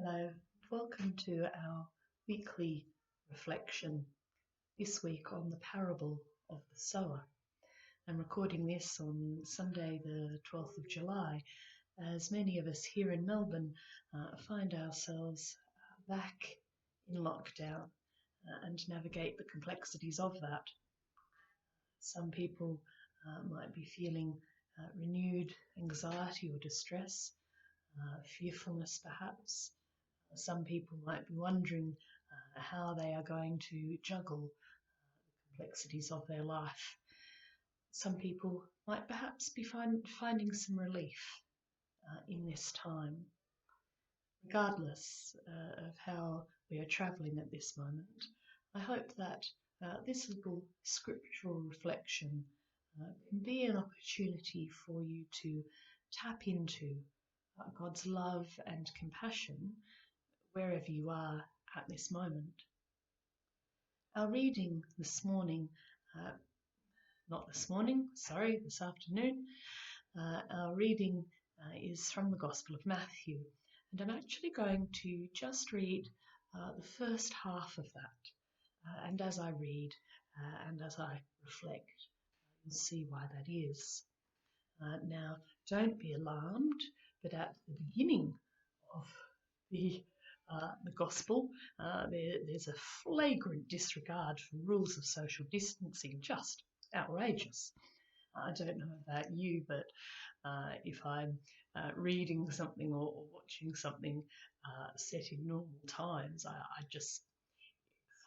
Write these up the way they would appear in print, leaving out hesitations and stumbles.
Hello, welcome to our weekly reflection this week on the parable of the sower. I'm recording this on Sunday the 12th of July as many of us here in Melbourne find ourselves back in lockdown and navigate the complexities of that. Some people might be feeling renewed anxiety or distress, fearfulness perhaps. Some people might be wondering how they are going to juggle the complexities of their life. Some people might perhaps be finding some relief in this time. Regardless of how we are travelling at this moment, I hope that this little scriptural reflection can be an opportunity for you to tap into God's love and compassion wherever you are at this moment. Our reading this afternoon, our reading is from the Gospel of Matthew, and I'm actually going to just read the first half of that, and as I read and as I reflect, you'll see why that is. Now, don't be alarmed, but at the beginning of the Gospel, there's a flagrant disregard for rules of social distancing, just outrageous. I don't know about you, but if I'm reading something or watching something set in normal times, I just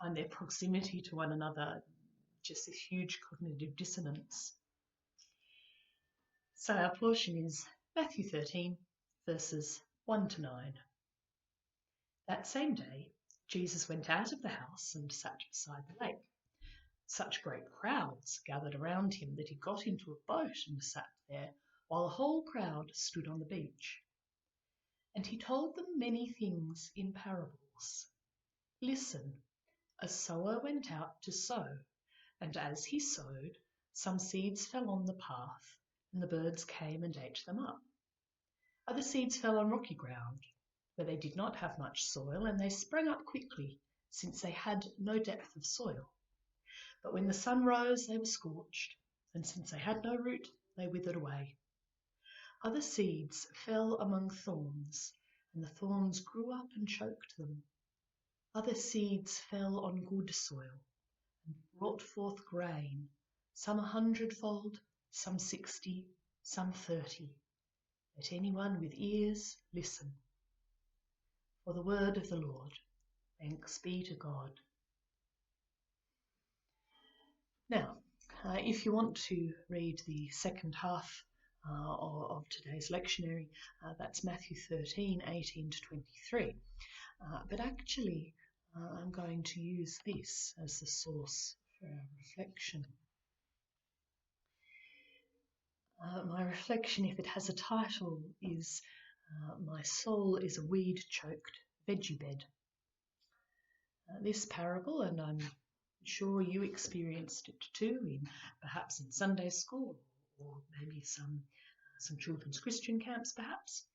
find their proximity to one another just a huge cognitive dissonance. So our portion is Matthew 13, verses 1 to 9. That same day, Jesus went out of the house and sat beside the lake. Such great crowds gathered around him that he got into a boat and sat there, while the whole crowd stood on the beach. And he told them many things in parables. Listen, a sower went out to sow, and as he sowed, some seeds fell on the path, and the birds came and ate them up. Other seeds fell on rocky ground, where they did not have much soil, and they sprang up quickly, since they had no depth of soil. But when the sun rose, they were scorched, and since they had no root, they withered away. Other seeds fell among thorns, and the thorns grew up and choked them. Other seeds fell on good soil, and brought forth grain, some 100-fold, some 60, some 30. Let anyone with ears listen. For the word of the Lord. Thanks be to God. Now, if you want to read the second half of today's lectionary, that's Matthew 13, 18 to 23. But actually, I'm going to use this as the source for our reflection. My reflection, if it has a title, is My Soul is a Weed-Choked Veggie-bed. This parable, and I'm sure you experienced it too, perhaps in Sunday school or maybe some children's Christian camps, perhaps.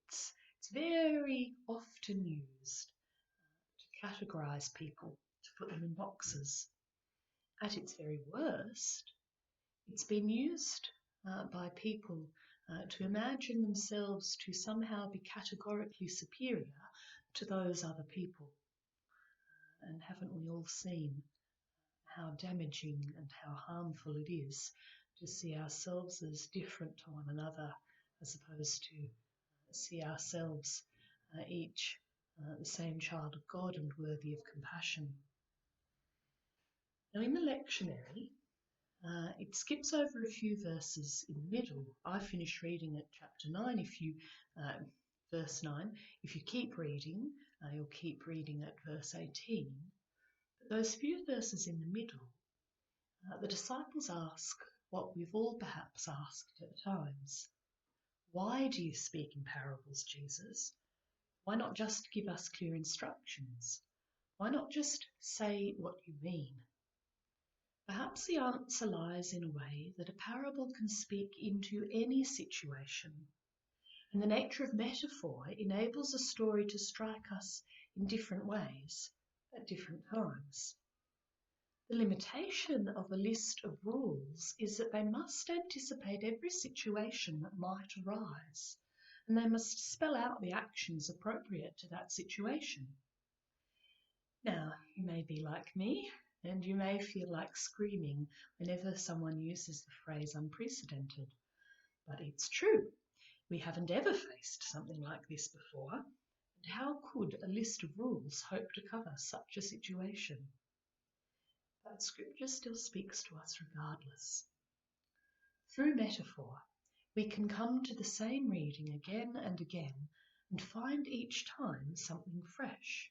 It's very often used to categorise people, to put them in boxes. At its very worst, it's been used by people to imagine themselves to somehow be categorically superior to those other people. And haven't we all seen how damaging and how harmful it is to see ourselves as different to one another, as opposed to see ourselves each the same child of God and worthy of compassion. Now in the lectionary, it skips over a few verses in the middle. I finished reading at chapter 9. Verse 9. If you keep reading, you'll keep reading at verse 18. But those few verses in the middle, the disciples ask what we've all perhaps asked at times. Why do you speak in parables, Jesus? Why not just give us clear instructions? Why not just say what you mean? Perhaps the answer lies in a way that a parable can speak into any situation. And the nature of metaphor enables a story to strike us in different ways at different times. The limitation of a list of rules is that they must anticipate every situation that might arise, and they must spell out the actions appropriate to that situation. Now, you may be like me, and you may feel like screaming whenever someone uses the phrase unprecedented, but it's true. We haven't ever faced something like this before, and how could a list of rules hope to cover such a situation? But Scripture still speaks to us regardless. Through metaphor, we can come to the same reading again and again and find each time something fresh.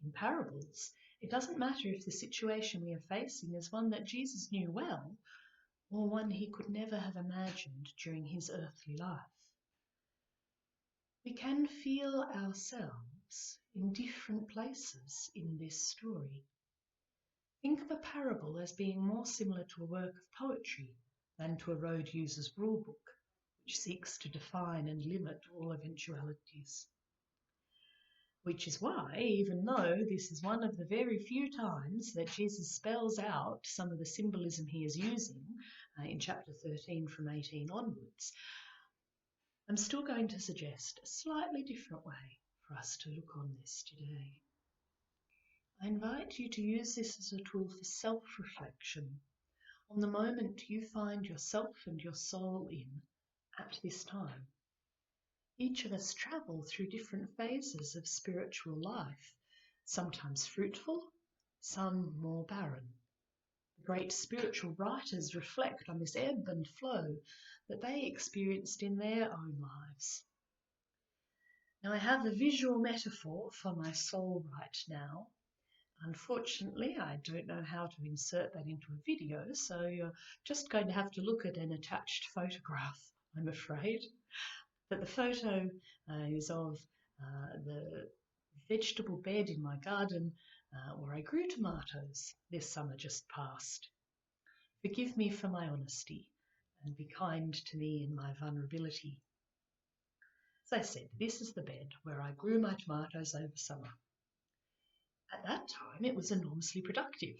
In parables, it doesn't matter if the situation we are facing is one that Jesus knew well or one he could never have imagined during his earthly life. We can feel ourselves in different places in this story. Think of a parable as being more similar to a work of poetry than to a road user's rule book, which seeks to define and limit all eventualities. Which is why, even though this is one of the very few times that Jesus spells out some of the symbolism he is using in chapter 13 from 18 onwards, I'm still going to suggest a slightly different way for us to look on this today. I invite you to use this as a tool for self-reflection on the moment you find yourself and your soul in at this time. Each of us travel through different phases of spiritual life, sometimes fruitful, some more barren. The great spiritual writers reflect on this ebb and flow that they experienced in their own lives. Now, I have a visual metaphor for my soul right now. Unfortunately, I don't know how to insert that into a video, so you're just going to have to look at an attached photograph, I'm afraid. But the photo is of the vegetable bed in my garden where I grew tomatoes this summer just past. Forgive me for my honesty and be kind to me in my vulnerability. As I said, this is the bed where I grew my tomatoes over summer. At that time, it was enormously productive.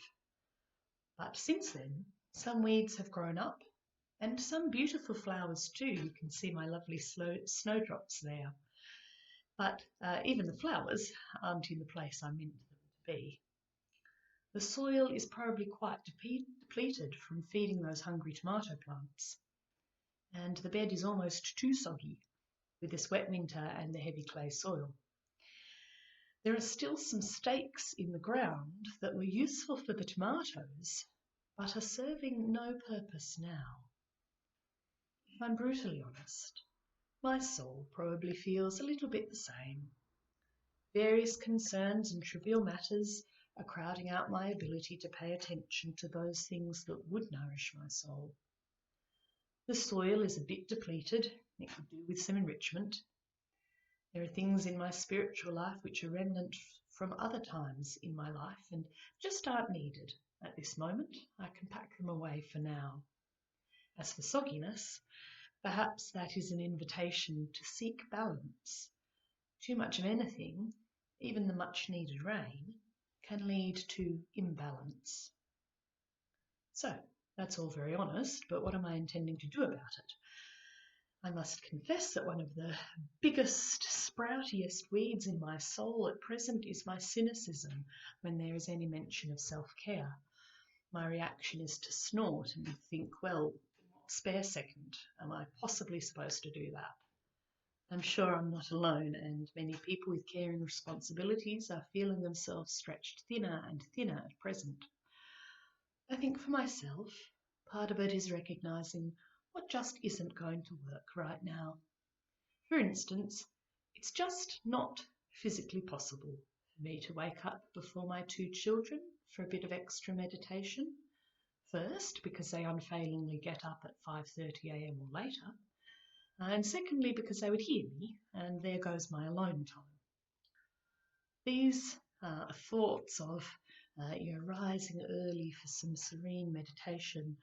But since then, some weeds have grown up and some beautiful flowers too. You can see my lovely snowdrops there. But even the flowers aren't in the place I meant them to be. The soil is probably quite depleted from feeding those hungry tomato plants. And the bed is almost too soggy with this wet winter and the heavy clay soil. There are still some stakes in the ground that were useful for the tomatoes, but are serving no purpose now. If I'm brutally honest, my soul probably feels a little bit the same. Various concerns and trivial matters are crowding out my ability to pay attention to those things that would nourish my soul. The soil is a bit depleted. It could do with some enrichment. There are things in my spiritual life which are remnant from other times in my life and just aren't needed at this moment. I can pack them away for now. As for sogginess, perhaps that is an invitation to seek balance. Too much of anything, even the much-needed rain, can lead to imbalance. So, that's all very honest, but what am I intending to do about it? I must confess that one of the biggest, sproutiest weeds in my soul at present is my cynicism when there is any mention of self-care. My reaction is to snort and think, well, what spare second am I possibly supposed to do that? I'm sure I'm not alone, and many people with caring responsibilities are feeling themselves stretched thinner and thinner at present. I think for myself, part of it is recognising what just isn't going to work right now. For instance, it's just not physically possible for me to wake up before my two children for a bit of extra meditation. First, because they unfailingly get up at 5:30 a.m. or later, and secondly, because they would hear me, and there goes my alone time. These thoughts of rising early for some serene meditation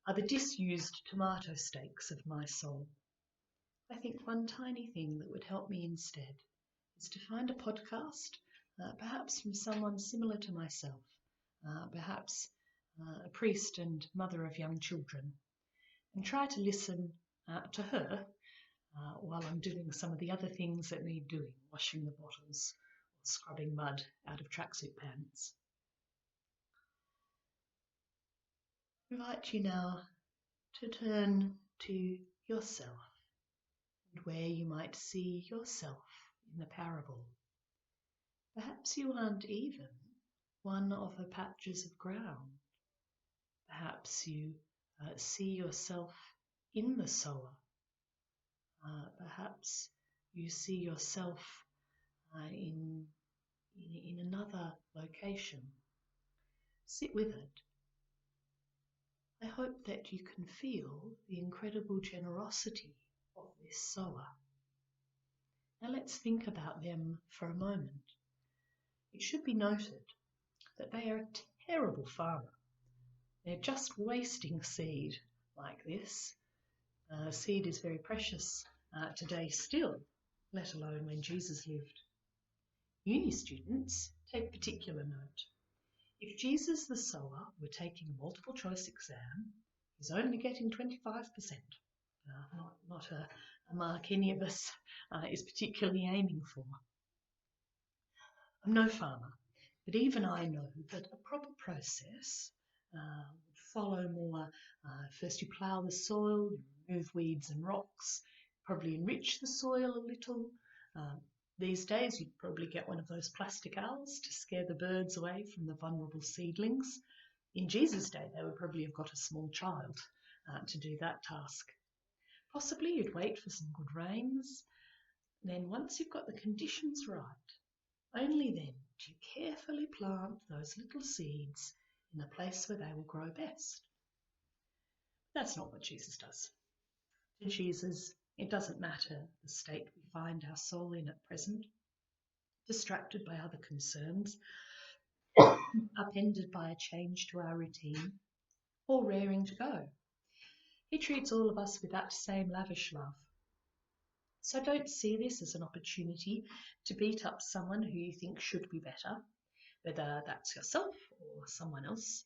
are the disused tomato stakes of my soul. I think one tiny thing that would help me instead is to find a podcast, perhaps from someone similar to myself, perhaps a priest and mother of young children, and try to listen to her while I'm doing some of the other things that need doing, washing the bottles or scrubbing mud out of tracksuit pants. I invite you now to turn to yourself and where you might see yourself in the parable. Perhaps you aren't even one of the patches of ground. Perhaps you see yourself in the sower. Perhaps you see yourself in another location. Sit with it. I hope that you can feel the incredible generosity of this sower. Now let's think about them for a moment. It should be noted that they are a terrible farmer. They're just wasting seed like this. Seed is very precious today still, let alone when Jesus lived. Uni students take particular note. If Jesus the sower were taking a multiple choice exam, he's only getting 25%. Not a mark any of us is particularly aiming for. I'm no farmer, but even I know that a proper process would follow more. First you plough the soil, you remove weeds and rocks, probably enrich the soil a little. These days you'd probably get one of those plastic owls to scare the birds away from the vulnerable seedlings. In Jesus' day they would probably have got a small child to do that task. Possibly you'd wait for some good rains. Then once you've got the conditions right, only then do you carefully plant those little seeds in the place where they will grow best. That's not what Jesus does. To Jesus, it doesn't matter the state we find our soul in at present, distracted by other concerns, upended by a change to our routine, or raring to go. He treats all of us with that same lavish love. So don't see this as an opportunity to beat up someone who you think should be better, whether that's yourself or someone else.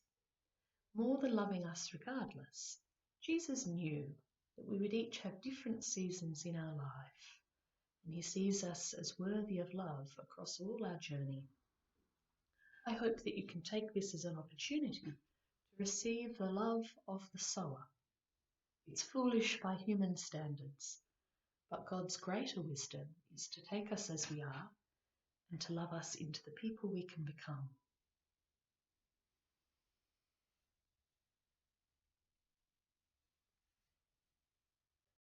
More than loving us regardless, Jesus knew that we would each have different seasons in our life, and he sees us as worthy of love across all our journey. I hope that you can take this as an opportunity to receive the love of the sower. It's foolish by human standards, but God's greater wisdom is to take us as we are and to love us into the people we can become.